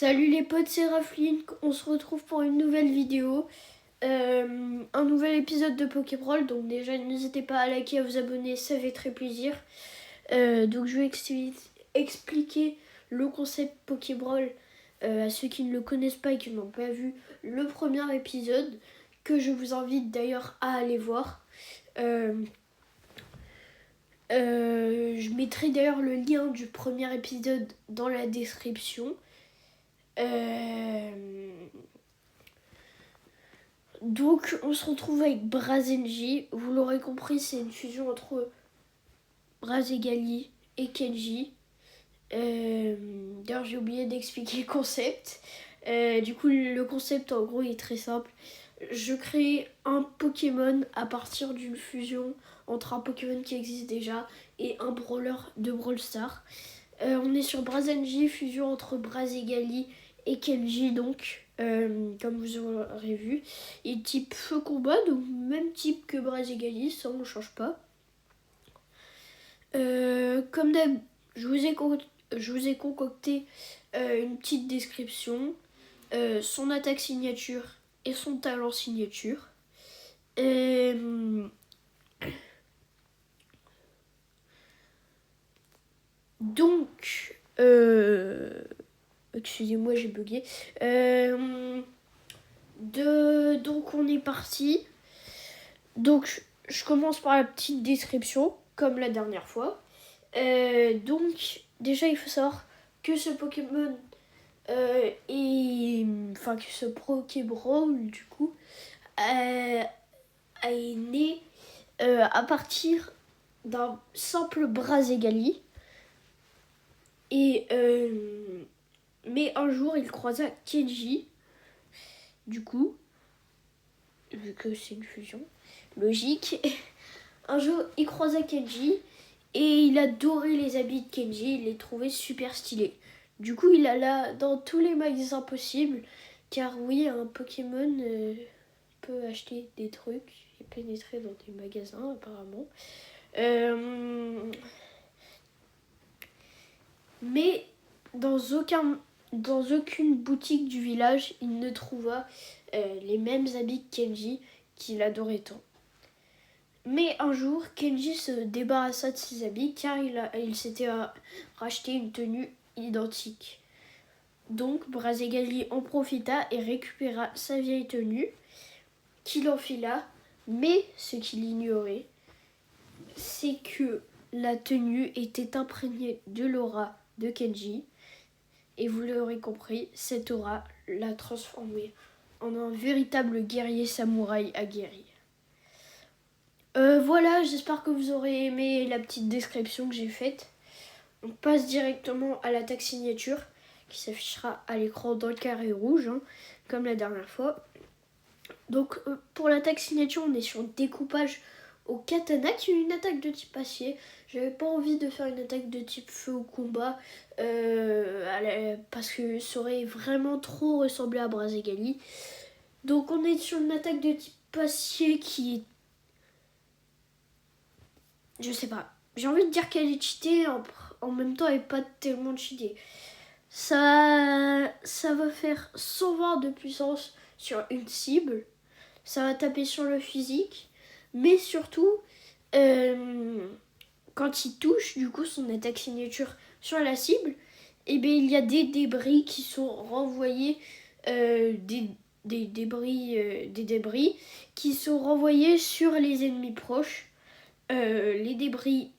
Salut les potes, c'est Rafline, on se retrouve pour une nouvelle vidéo, un nouvel épisode de Pokébrawl. Donc déjà n'hésitez pas à liker, à vous abonner, ça fait très plaisir. Donc je vais expliquer le concept Pokébrawl à ceux qui ne le connaissent pas et qui n'ont pas vu le premier épisode, que je vous invite d'ailleurs à aller voir. Je mettrai d'ailleurs le lien du premier épisode dans la description. Donc on se retrouve avec Brazenji. Vous l'aurez compris, c'est une fusion entre Brazegali et Kenji. D'ailleurs j'ai oublié d'expliquer le concept. Du coup le concept en gros est très simple. Je crée un Pokémon à partir d'une fusion entre un Pokémon qui existe déjà et un brawler de Brawl Stars. On est sur Brazenji, fusion entre Brazegali et Kenji donc, comme vous aurez vu. Et type feu combat, donc même type que Brazegali, ça on ne change pas. Comme d'hab, je vous ai concocté une petite description, son attaque signature et son talent signature. Donc, excusez-moi, j'ai bugué. Donc on est parti. Donc je commence par la petite description, comme la dernière fois. Donc déjà il faut savoir que ce Pokémon enfin que ce Pokébrawl du coup est né à partir d'un simple Brazegali. Mais un jour il croisa Kenji, du coup, vu que c'est une fusion logique. Un jour il croisa Kenji et il adorait les habits de Kenji, il les trouvait super stylés. Du coup il alla dans tous les magasins possibles, car oui, un Pokémon peut acheter des trucs et pénétrer dans des magasins apparemment. Mais dans aucune boutique du village, il ne trouva les mêmes habits que Kenji, qu'il adorait tant. Mais un jour, Kenji se débarrassa de ses habits car il s'était racheté une tenue identique. Donc Brazegali en profita et récupéra sa vieille tenue, qu'il enfila. Mais ce qu'il ignorait, c'est que la tenue était imprégnée de l'aura de Kenji. Et vous l'aurez compris, cette aura l'a transformé en un véritable guerrier samouraï aguerri. Voilà, j'espère que vous aurez aimé la petite description que j'ai faite. On passe directement à l'attaque signature qui s'affichera à l'écran dans le carré rouge, comme la dernière fois. Donc pour l'attaque signature, on est sur découpage au katana qui est une attaque de type acier. J'avais pas envie de faire une attaque de type feu au combat parce que ça aurait vraiment trop ressemblé à Brazegali. Donc on est sur une attaque de type acier qui est... Je sais pas. J'ai envie de dire qu'elle est cheatée, en même temps elle n'est pas tellement cheatée. Ça va faire 120 de puissance sur une cible. Ça va taper sur le physique. Mais surtout, quand il touche, du coup, son attaque signature sur la cible, et bien, il y a des débris qui sont renvoyés, des débris qui sont renvoyés sur les ennemis proches. Les débris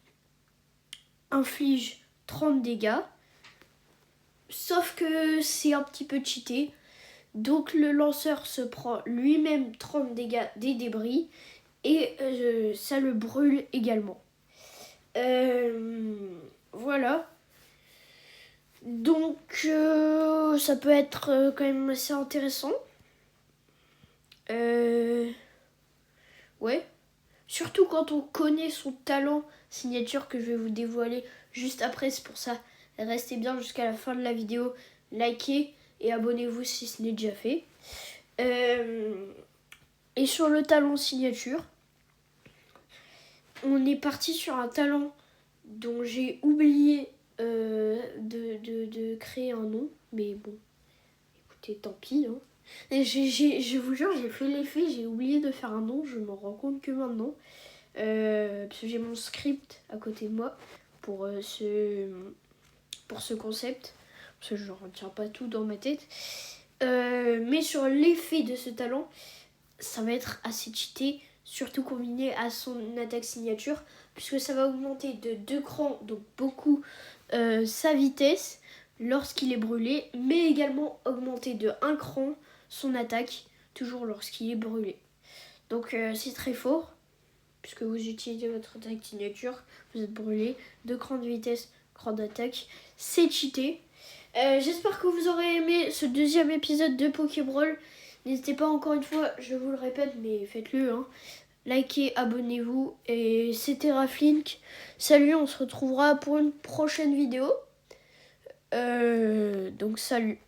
infligent 30 dégâts, sauf que c'est un petit peu cheaté. Donc le lanceur se prend lui-même 30 dégâts des débris et ça le brûle également. Voilà. Donc ça peut être quand même assez intéressant. Ouais. Surtout quand on connaît son talent signature que je vais vous dévoiler juste après. C'est pour ça, restez bien jusqu'à la fin de la vidéo. Likez et abonnez-vous si ce n'est déjà fait. Et sur le talent signature, on est parti sur un talent dont j'ai oublié de créer un nom. Mais bon, écoutez, tant pis. Hein. Et je vous jure, j'ai fait l'effet, j'ai oublié de faire un nom, je m'en rends compte que maintenant. Parce que j'ai mon script à côté de moi pour ce concept. Parce que je ne retiens pas tout dans ma tête. Mais sur l'effet de ce talent, ça va être assez cheaté, surtout combiné à son attaque signature, puisque ça va augmenter de 2 crans, donc beaucoup, sa vitesse lorsqu'il est brûlé, mais également augmenter de 1 cran son attaque, toujours lorsqu'il est brûlé. Donc c'est très fort, puisque vous utilisez votre attaque signature, vous êtes brûlé, 2 crans de vitesse, cran d'attaque, c'est cheaté. J'espère que vous aurez aimé ce deuxième épisode de Pokébrawl. N'hésitez pas, encore une fois, je vous le répète, mais faites-le. Hein. Likez, abonnez-vous. Et c'était Raflink. Salut, on se retrouvera pour une prochaine vidéo. Donc salut.